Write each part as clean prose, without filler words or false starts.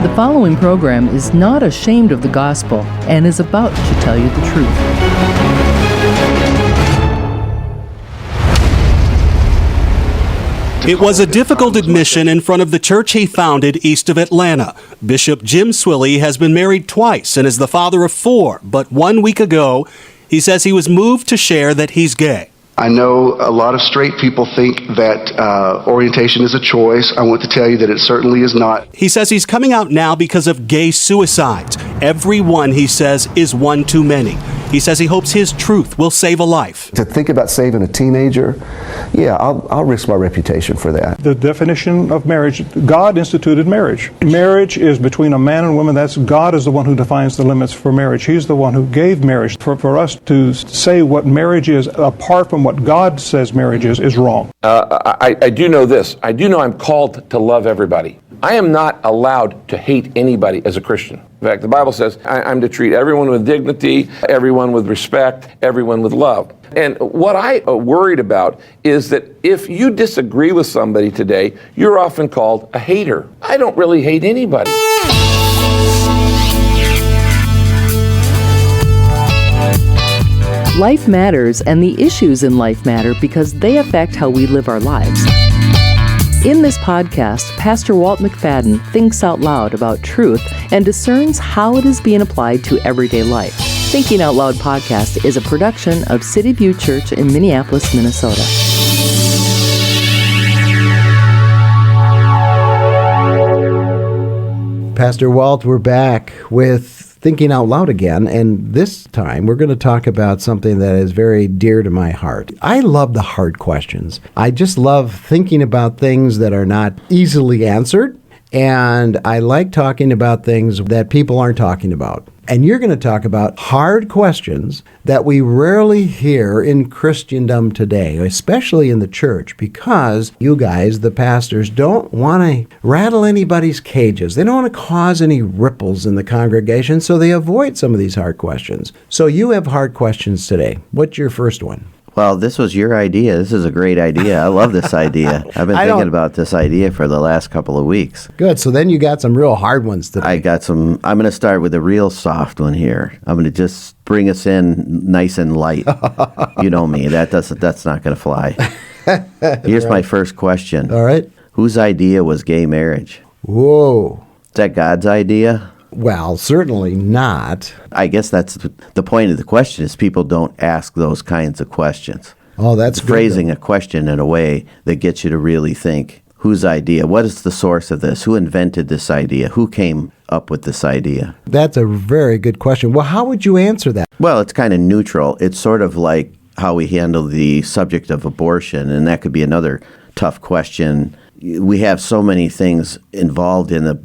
The following program is not ashamed of the gospel and is about to tell you the truth. It was a difficult admission in front of the church he founded east of Atlanta. Bishop Jim Swilley has been married twice and is the father of 4, but 1 week ago, he says he was moved to share that he's gay. I know a lot of straight people think that orientation is a choice. I want to tell you that it certainly is not. He says he's coming out now because of gay suicides. Every one, he says, is one too many. He says he hopes his truth will save a life. To think about saving a teenager, yeah, I'll risk my reputation for that. The definition of marriage, God instituted marriage. Marriage is between a man and woman. God is the one who defines the limits for marriage. He's the one who gave marriage. For us to say what marriage is apart from what God says marriage is wrong. I do know this. I do know I'm called to love everybody. I am not allowed to hate anybody as a Christian. In fact, the Bible says I'm to treat everyone with dignity, everyone with respect, everyone with love. And what I worried about is that if you disagree with somebody today, you're often called a hater. I don't really hate anybody. Life matters, and the issues in life matter because they affect how we live our lives. In this podcast, Pastor Walt McFadden thinks out loud about truth and discerns how it is being applied to everyday life. Thinking Out Loud podcast is a production of Cityview Church in Minneapolis, Minnesota. Pastor Walt, we're back with Thinking Out Loud again, and this time we're going to talk about something that is very dear to my heart. I love the hard questions. I just love thinking about things that are not easily answered, and I like talking about things that people aren't talking about. And you're going to talk about hard questions that we rarely hear in Christendom today, especially in the church, because you guys, the pastors, don't want to rattle anybody's cages. They don't want to cause any ripples in the congregation, so they avoid some of these hard questions. So you have hard questions today. What's your first one? Well, this was your idea. This is a great idea. I love this idea. I've been thinking about this idea for the last couple of weeks. Good. So then you got some real hard ones today. I got some. I'm going to start with a real soft one here. I'm going to just bring us in nice and light. You know me. That's not going to fly. Here's my first question. All right. Whose idea was gay marriage? Whoa. Is that God's idea? Well, certainly not. I guess that's the point of the question is people don't ask those kinds of questions. Oh, that's it's phrasing a question in a way that gets you to really think, whose idea? What is the source of this? Who invented this idea? Who came up with this idea? That's a very good question. Well, how would you answer that? Well, it's kind of neutral. It's sort of like how we handle the subject of abortion, and that could be another tough question. We have so many things involved in the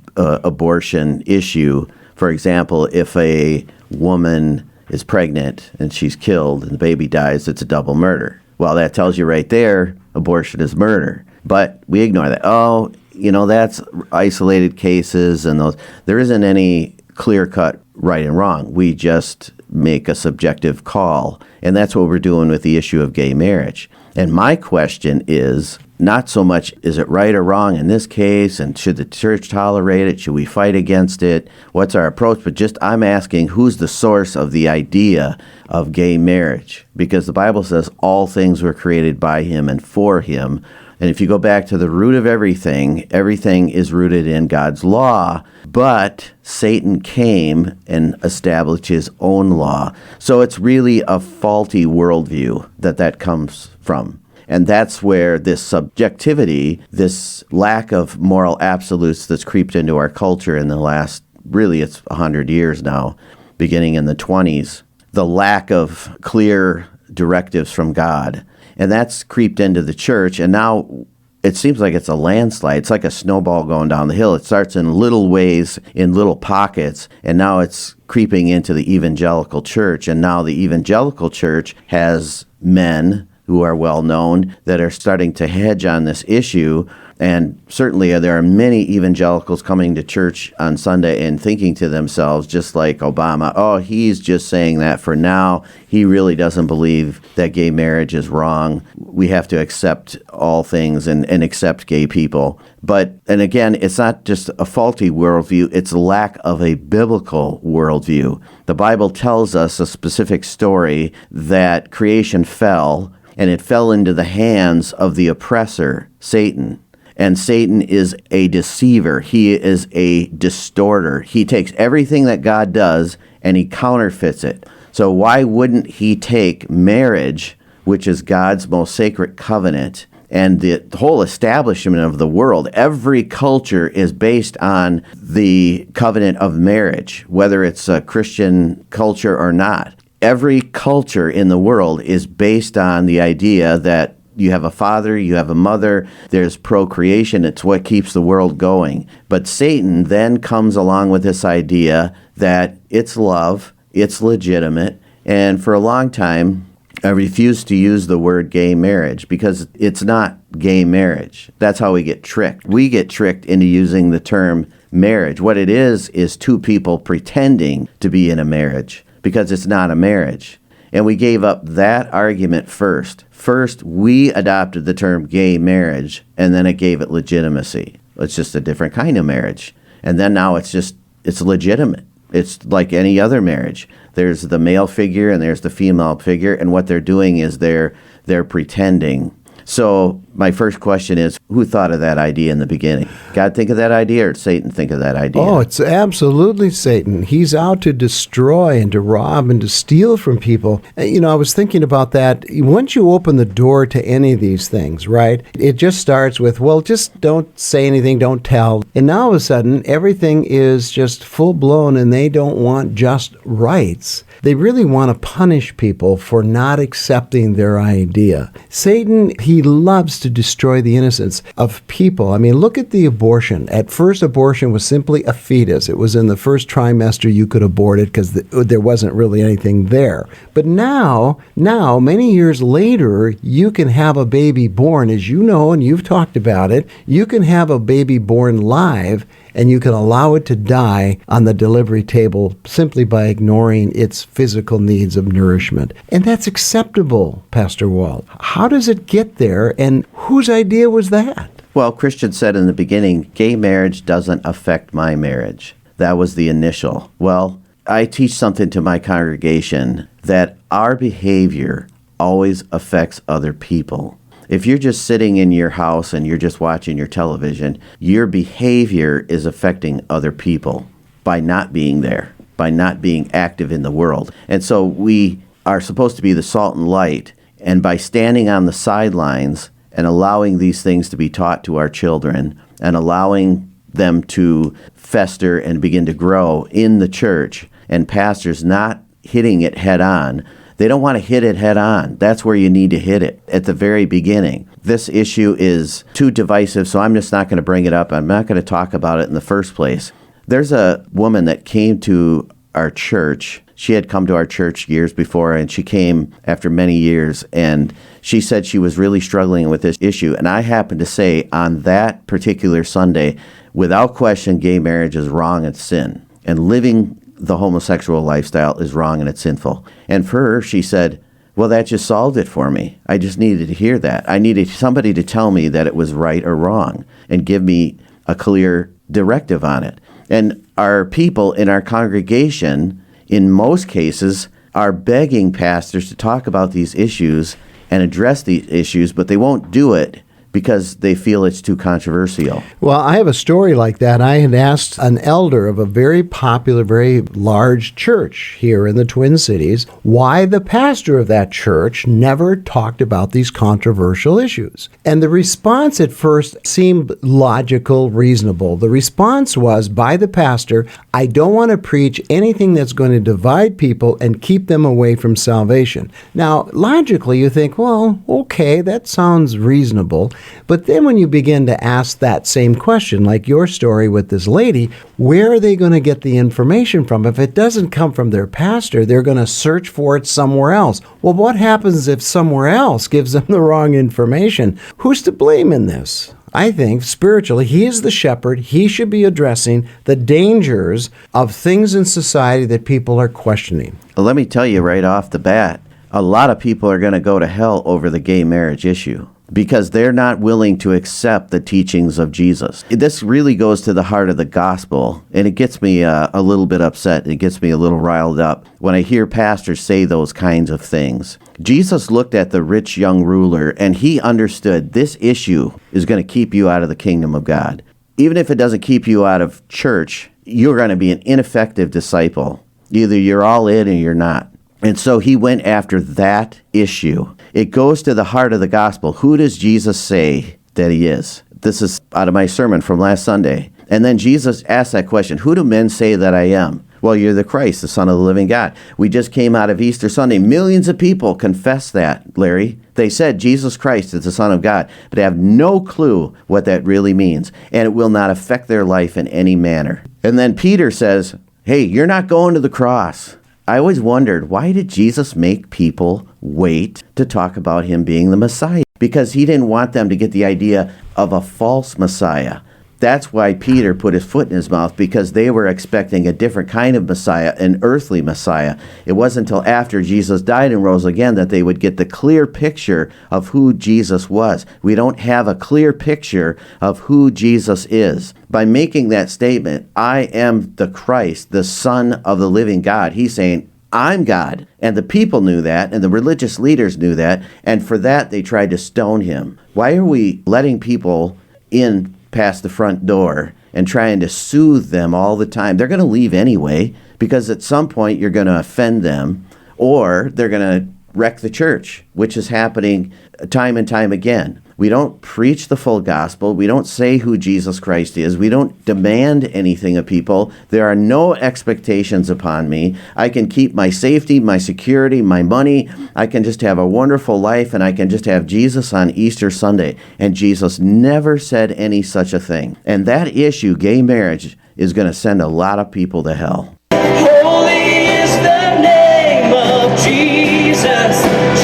abortion issue. For example, if a woman is pregnant and she's killed and the baby dies, it's a double murder. Well, that tells you right there, abortion is murder. But we ignore that. Oh, that's isolated cases and those. There isn't any clear-cut right and wrong. We just make a subjective call. And that's what we're doing with the issue of gay marriage. And my question is, not so much is it right or wrong in this case, and should the church tolerate it? Should we fight against it? What's our approach? But just I'm asking, who's the source of the idea of gay marriage? Because the Bible says all things were created by him and for him. And if you go back to the root of everything, everything is rooted in God's law. But Satan came and established his own law. So it's really a faulty worldview that comes from. And that's where this subjectivity, this lack of moral absolutes that's creeped into our culture in the last, really it's 100 years now, beginning in the 20s, the lack of clear directives from God. And that's creeped into the church, and now it seems like it's a landslide. It's like a snowball going down the hill. It starts in little ways, in little pockets, and now it's creeping into the evangelical church. And now the evangelical church has men who are well known that are starting to hedge on this issue And certainly there are many evangelicals coming to church on Sunday and thinking to themselves, just like Obama, oh, he's just saying that for now. He really doesn't believe that gay marriage is wrong. We have to accept all things and accept gay people. And again, it's not just a faulty worldview, it's a lack of a biblical worldview. The Bible tells us a specific story that creation fell, and it fell into the hands of the oppressor, Satan. And Satan is a deceiver. He is a distorter. He takes everything that God does and he counterfeits it. So why wouldn't he take marriage, which is God's most sacred covenant, and the whole establishment of the world? Every culture is based on the covenant of marriage, whether it's a Christian culture or not. Every culture in the world is based on the idea that you have a father, you have a mother, there's procreation. It's what keeps the world going. But Satan then comes along with this idea that it's love, it's legitimate, and for a long time, I refused to use the word gay marriage because it's not gay marriage. That's how we get tricked. We get tricked into using the term marriage. What it is two people pretending to be in a marriage because it's not a marriage. And we gave up that argument first. First, we adopted the term gay marriage, and then it gave it legitimacy. It's just a different kind of marriage. And then now it's legitimate. It's like any other marriage. There's the male figure and there's the female figure, and what they're doing is they're pretending. So my first question is, who thought of that idea in the beginning? God think of that idea, or did Satan think of that idea? Oh, it's absolutely Satan. He's out to destroy and to rob and to steal from people. You know, I was thinking about that. Once you open the door to any of these things, right, it just starts with, well, just don't say anything, don't tell. And now all of a sudden, everything is just full-blown, and they don't want just rights. They really want to punish people for not accepting their idea. Satan, he loves to destroy the innocence of people. I mean, look at the abortion. At first, abortion was simply a fetus. It was in the first trimester you could abort it because there wasn't really anything there. But now, many years later, you can have a baby born, as you know, and you've talked about it. You can have a baby born live, and you can allow it to die on the delivery table simply by ignoring its physical needs of nourishment. And that's acceptable, Pastor Walt. How does it get there, and whose idea was that? Well, Christian said in the beginning, gay marriage doesn't affect my marriage. That was the initial. Well, I teach something to my congregation that our behavior always affects other people. If you're just sitting in your house and you're just watching your television, your behavior is affecting other people by not being there, by not being active in the world. And so we are supposed to be the salt and light, and by standing on the sidelines and allowing these things to be taught to our children and allowing them to fester and begin to grow in the church, and pastors not hitting it head on. They don't want to hit it head on. That's where you need to hit it, at the very beginning. This issue is too divisive, so I'm just not going to bring it up. I'm not going to talk about it in the first place. There's a woman that came to our church. She had come to our church years before, and she came after many years, and she said she was really struggling with this issue. And I happened to say on that particular Sunday, without question, gay marriage is wrong and sin. And living the homosexual lifestyle is wrong and it's sinful. And for her, she said, well, that just solved it for me. I just needed to hear that. I needed somebody to tell me that it was right or wrong and give me a clear directive on it. And our people in our congregation, in most cases, are begging pastors to talk about these issues and address these issues, but they won't do it because they feel it's too controversial. Well, I have a story like that. I had asked an elder of a very popular, very large church here in the Twin Cities why the pastor of that church never talked about these controversial issues. And the response at first seemed logical, reasonable. The response was by the pastor, I don't want to preach anything that's going to divide people and keep them away from salvation. Now, logically, you think, well, okay, that sounds reasonable. But then when you begin to ask that same question, like your story with this lady, where are they going to get the information from? If it doesn't come from their pastor, they're going to search for it somewhere else. Well, what happens if somewhere else gives them the wrong information? Who's to blame in this? I think spiritually, he is the shepherd. He should be addressing the dangers of things in society that people are questioning. Well, let me tell you right off the bat, a lot of people are going to go to hell over the gay marriage issue because they're not willing to accept the teachings of Jesus. This really goes to the heart of the gospel, and it gets me a little bit upset. It gets me a little riled up when I hear pastors say those kinds of things. Jesus looked at the rich young ruler, and he understood this issue is going to keep you out of the kingdom of God. Even if it doesn't keep you out of church, you're going to be an ineffective disciple. Either you're all in or you're not. And so he went after that issue. It goes to the heart of the gospel. Who does Jesus say that he is? This is out of my sermon from last Sunday. And then Jesus asked that question, who do men say that I am? Well, you're the Christ, the Son of the living God. We just came out of Easter Sunday. Millions of people confess that, Larry. They said Jesus Christ is the Son of God, but they have no clue what that really means. And it will not affect their life in any manner. And then Peter says, hey, you're not going to the cross. I always wondered, why did Jesus make people wait to talk about him being the Messiah? Because he didn't want them to get the idea of a false Messiah. That's why Peter put his foot in his mouth, because they were expecting a different kind of Messiah, an earthly Messiah. It wasn't until after Jesus died and rose again that they would get the clear picture of who Jesus was. We don't have a clear picture of who Jesus is. By making that statement, I am the Christ, the Son of the living God, he's saying, I'm God. And the people knew that, and the religious leaders knew that, and for that they tried to stone him. Why are we letting people in past the front door and trying to soothe them all the time? They're going to leave anyway, because at some point you're going to offend them, or they're going to wreck the church, which is happening time and time again. We don't preach the full gospel. We don't say who Jesus Christ is. We don't demand anything of people. There are no expectations upon me. I can keep my safety, my security, my money. I can just have a wonderful life, and I can just have Jesus on Easter Sunday. And Jesus never said any such a thing. And that issue, gay marriage, is going to send a lot of people to hell. Holy is the name of Jesus.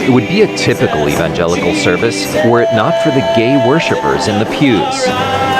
It would be a typical evangelical service were it not for the gay worshipers in the pews.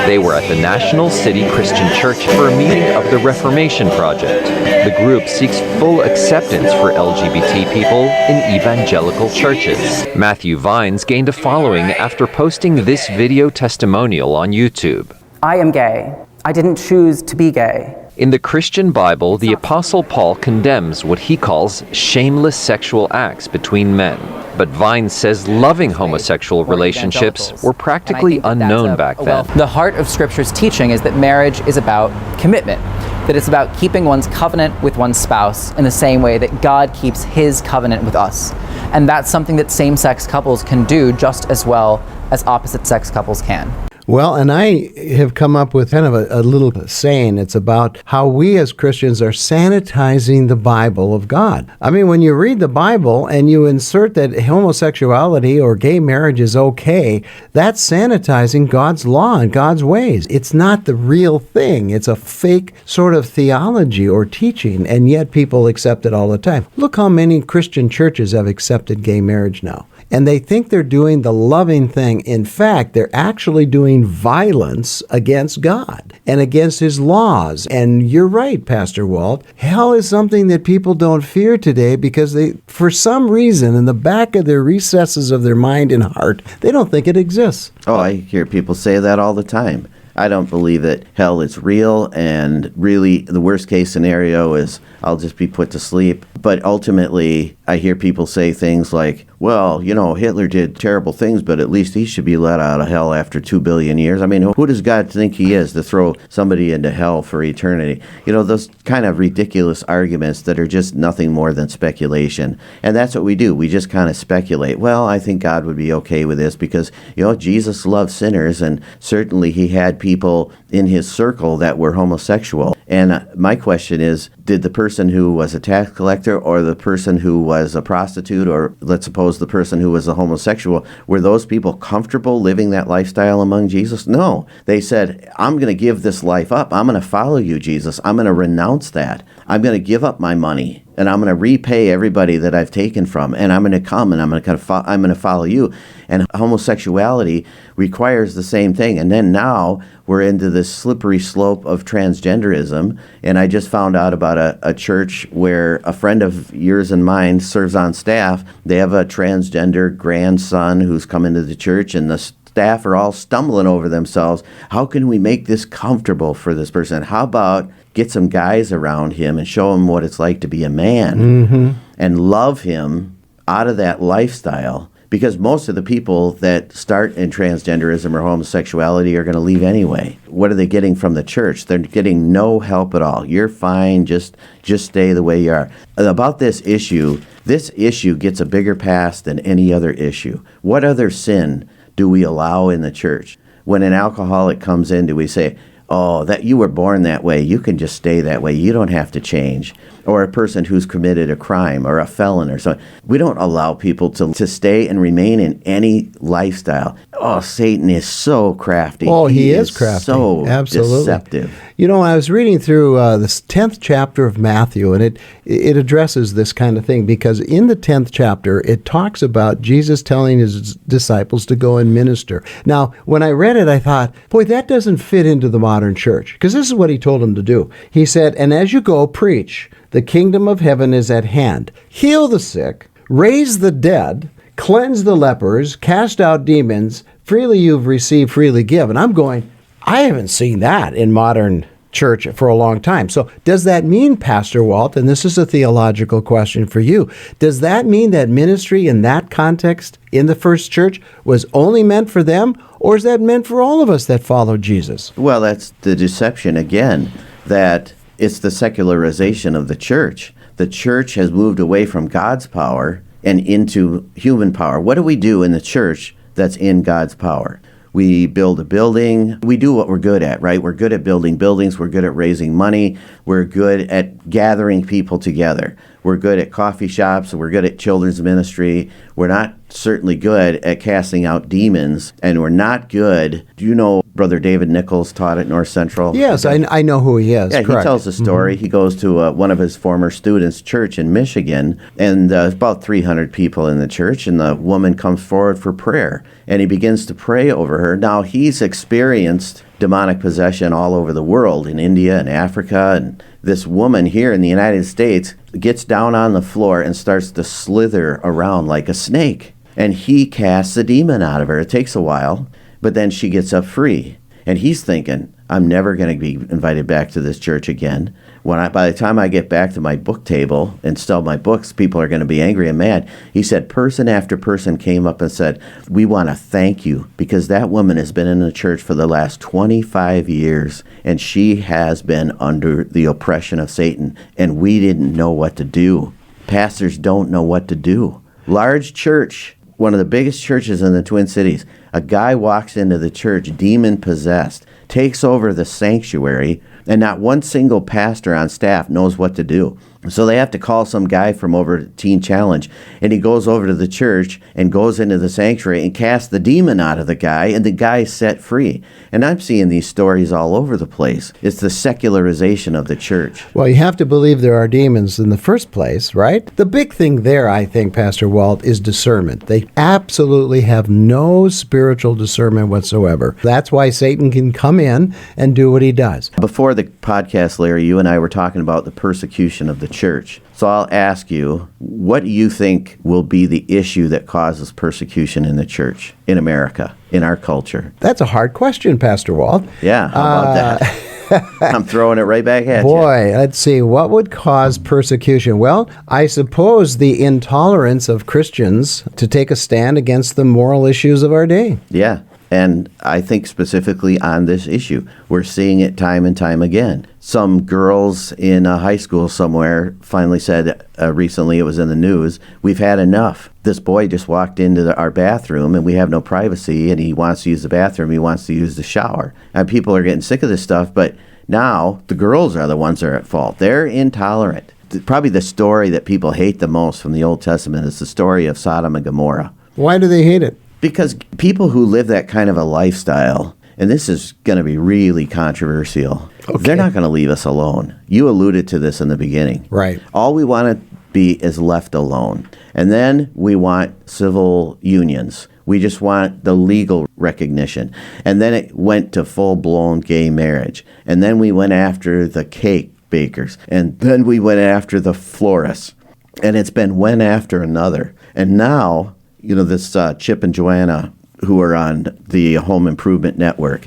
They were at the National City Christian Church for a meeting of the Reformation Project. The group seeks full acceptance for LGBT people in evangelical churches. Matthew Vines gained a following after posting this video testimonial on YouTube. I am gay. I didn't choose to be gay. In the Christian Bible, the Apostle Paul condemns what he calls shameless sexual acts between men. But Vines says loving homosexual relationships were practically unknown back then. The heart of Scripture's teaching is that marriage is about commitment, that it's about keeping one's covenant with one's spouse in the same way that God keeps his covenant with us. And that's something that same-sex couples can do just as well as opposite-sex couples can. Well, and I have come up with kind of a little saying. It's about how we as Christians are sanitizing the Bible of God. I mean, when you read the Bible and you insert that homosexuality or gay marriage is okay, that's sanitizing God's law and God's ways. It's not the real thing. It's a fake sort of theology or teaching, and yet people accept it all the time. Look how many Christian churches have accepted gay marriage now. And they think they're doing the loving thing. In fact, they're actually doing violence against God and against his laws. And you're right, Pastor Walt. Hell is something that people don't fear today because they, for some reason, in the back of their recesses of their mind and heart, they don't think it exists. Oh, I hear people say that all the time. I don't believe that hell is real, and really the worst case scenario is I'll just be put to sleep. But ultimately, I hear people say things like, well, you know, Hitler did terrible things, but at least he should be let out of hell after 2 billion years. I mean, who does God think he is to throw somebody into hell for eternity? You know, those kind of ridiculous arguments that are just nothing more than speculation. And that's what we do. We just kind of speculate. Well, I think God would be okay with this because, you know, Jesus loved sinners, and certainly he had people in his circle that were homosexual. And my question is, did the person who was a tax collector or the person who was a prostitute, or let's suppose the person who was a homosexual, were those people comfortable living that lifestyle among Jesus? No. They said, I'm going to give this life up. I'm going to follow you, Jesus. I'm going to renounce that. I'm going to give up my money. and I'm going to repay everybody that I've taken from, and I'm going to come and I'm going to follow you. And homosexuality requires the same thing. And then now we're into this slippery slope of transgenderism. And I just found out about a church where a friend of yours and mine serves on staff. They have a transgender grandson who's come into the church, and the staff are all stumbling over themselves. How can we make this comfortable for this person? How about get some guys around him and show him what it's like to be a man and love him out of that lifestyle? Because most of the people that start in transgenderism or homosexuality are going to leave anyway. What are they getting from the church? They're getting no help at all. You're fine, just stay the way you are. About this issue gets a bigger pass than any other issue. What other sin do we allow in the church? When an alcoholic comes in, do we say, oh, that you were born that way, you can just stay that way, you don't have to change? Or a person who's committed a crime or a felon or something. We don't allow people to stay and remain in any lifestyle. Oh, Satan is so crafty. Oh, he is crafty. So absolutely deceptive. You know, I was reading through this 10th chapter of Matthew, and it addresses this kind of thing, because in the 10th chapter, it talks about Jesus telling his disciples to go and minister. Now, when I read it, I thought, boy, that doesn't fit into the modern church, because this is what he told them to do. He said, and as you go, preach, the kingdom of heaven is at hand. Heal the sick, raise the dead, cleanse the lepers, cast out demons. Freely you've received, freely give. And I'm going, I haven't seen that in modern church for a long time. So does that mean, Pastor Walt, and this is a theological question for you, does that mean that ministry in that context in the first church was only meant for them, or is that meant for all of us that follow Jesus? Well, that's the deception again, that it's the secularization of the church. The church has moved away from God's power and into human power. What do we do in the church that's in God's power? We build a building. We do what we're good at, right? We're good at building buildings. We're good at raising money. We're good at gathering people together. We're good at coffee shops. We're good at children's ministry. We're not certainly good at casting out demons, and we're not good. Do you know Brother David Nichols taught at North Central? Yes, I know who he is. Yeah, correct. He tells a story. He goes to one of his former students' church in Michigan, and there's about 300 people in the church, and the woman comes forward for prayer, and he begins to pray over her. Now, he's experienced demonic possession all over the world, in India and Africa, and this woman here in the United States gets down on the floor and starts to slither around like a snake. And he casts the demon out of her. It takes a while, but then she gets up free. And he's thinking, I'm never going to be invited back to this church again. By the time I get back to my book table and sell my books, people are going to be angry and mad. He said, person after person came up and said, we want to thank you, because that woman has been in the church for the last 25 years, and she has been under the oppression of Satan, and we didn't know what to do. Pastors don't know what to do. Large church, one of the biggest churches in the Twin Cities, a guy walks into the church demon-possessed, takes over the sanctuary, and not one single pastor on staff knows what to do. So they have to call some guy from over Teen Challenge, and he goes over to the church and goes into the sanctuary and casts the demon out of the guy, and the guy's set free. And I'm seeing these stories all over the place. It's the secularization of the church. Well, you have to believe there are demons in the first place, right? The big thing there, I think, Pastor Walt, is discernment. They absolutely have no spiritual discernment whatsoever. That's why Satan can come in and do what he does. Before the podcast, Larry, you and I were talking about the persecution of the church. So I'll ask you, what do you think will be the issue that causes persecution in the church, in America, in our culture? That's a hard question, Pastor Walt. Yeah, how about that? I'm throwing it right back at you. Boy, let's see. What would cause persecution? Well, I suppose the intolerance of Christians to take a stand against the moral issues of our day. Yeah. And I think specifically on this issue, we're seeing it time and time again. Some girls in a high school somewhere finally said, recently it was in the news, we've had enough. This boy just walked into our bathroom and we have no privacy, and he wants to use the bathroom, he wants to use the shower. And people are getting sick of this stuff, but now the girls are the ones that are at fault. They're intolerant. Probably the story that people hate the most from the Old Testament is the story of Sodom and Gomorrah. Why do they hate it? Because people who live that kind of a lifestyle, and this is going to be really controversial, they're not going to leave us alone. You alluded to this in the beginning. Right. All we want to is left alone. And then we want civil unions. We just want the legal recognition. And then it went to full-blown gay marriage. And then we went after the cake bakers. And then we went after the florists. And it's been one after another. And now, this Chip and Joanna, who are on the Home Improvement Network,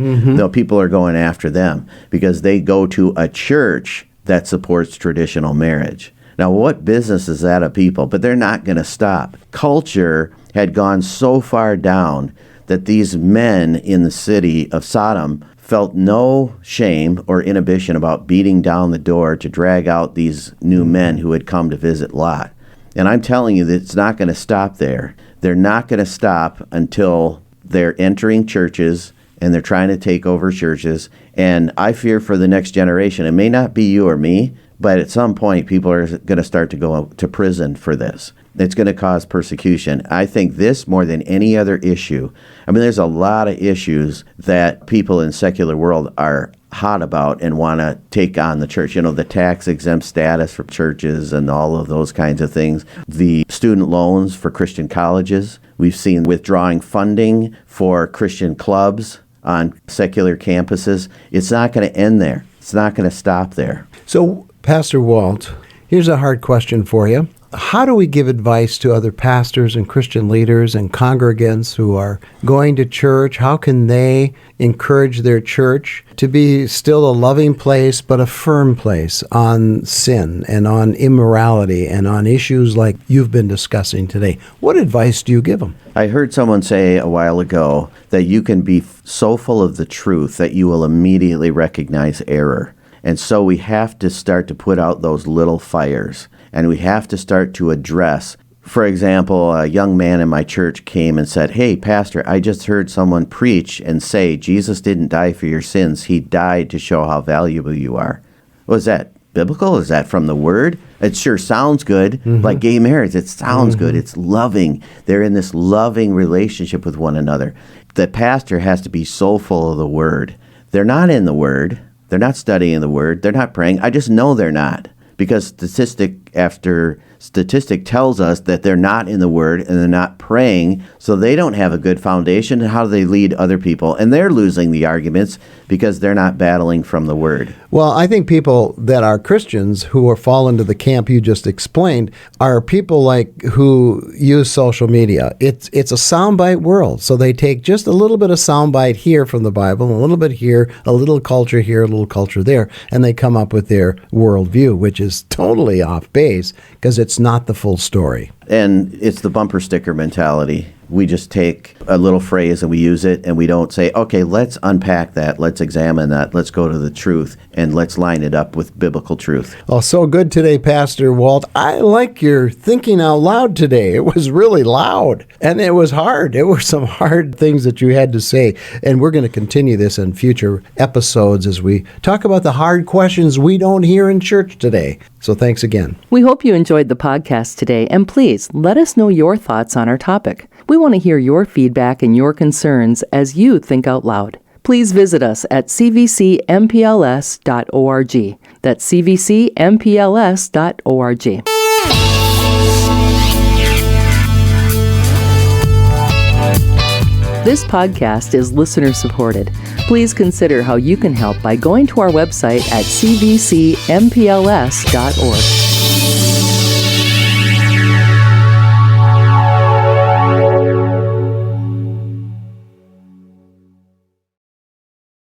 people are going after them because they go to a church that supports traditional marriage. Now, what business is that of people? But they're not going to stop. Culture had gone so far down that these men in the city of Sodom felt no shame or inhibition about beating down the door to drag out these new men who had come to visit Lot. And I'm telling you that it's not going to stop there. They're not going to stop until they're entering churches and they're trying to take over churches. And I fear for the next generation, it may not be you or me, but at some point people are going to start to go to prison for this. It's going to cause persecution. I think this more than any other issue. I mean, there's a lot of issues that people in the secular world are hot about and want to take on the church. The tax-exempt status for churches and all of those kinds of things. The student loans for Christian colleges. We've seen withdrawing funding for Christian clubs on secular campuses. It's not going to end there. It's not going to stop there. So, Pastor Walt, here's a hard question for you. How do we give advice to other pastors and Christian leaders and congregants who are going to church? How can they encourage their church to be still a loving place, but a firm place on sin and on immorality and on issues like you've been discussing today? What advice do you give them? I heard someone say a while ago that you can be so full of the truth that you will immediately recognize error. And so we have to start to put out those little fires. And we have to start to address, for example, a young man in my church came and said, "Hey, Pastor, I just heard someone preach and say Jesus didn't die for your sins. He died to show how valuable you are." Was that biblical? Is that from the Word? It sure sounds good. Like gay marriage, it sounds good. It's loving. They're in this loving relationship with one another. The pastor has to be so full of the Word. They're not in the Word. They're not studying the Word. They're not praying. I just know they're not. Because statistic after statistic tells us that they're not in the Word and they're not praying, so they don't have a good foundation. How do they lead other people? And they're losing the arguments because they're not battling from the Word. Well, I think people that are Christians who are fall into the camp you just explained are people who use social media. It's a soundbite world, so they take just a little bit of soundbite here from the Bible, a little bit here, a little culture here, a little culture there, and they come up with their worldview, which is totally off base because it's not the full story. And it's the bumper sticker mentality. We just take a little phrase and we use it, and we don't say, okay, let's unpack that, let's examine that, let's go to the truth, and let's line it up with biblical truth. Oh, so good today, Pastor Walt. I like your thinking out loud today. It was really loud, and it was hard. It were some hard things that you had to say, and we're going to continue this in future episodes as we talk about the hard questions we don't hear in church today. So thanks again. We hope you enjoyed the podcast today, and please let us know your thoughts on our topic. We want to hear your feedback and your concerns as you think out loud. Please visit us at cvcmpls.org. That's cvcmpls.org. This podcast is listener supported. Please consider how you can help by going to our website at cvcmpls.org.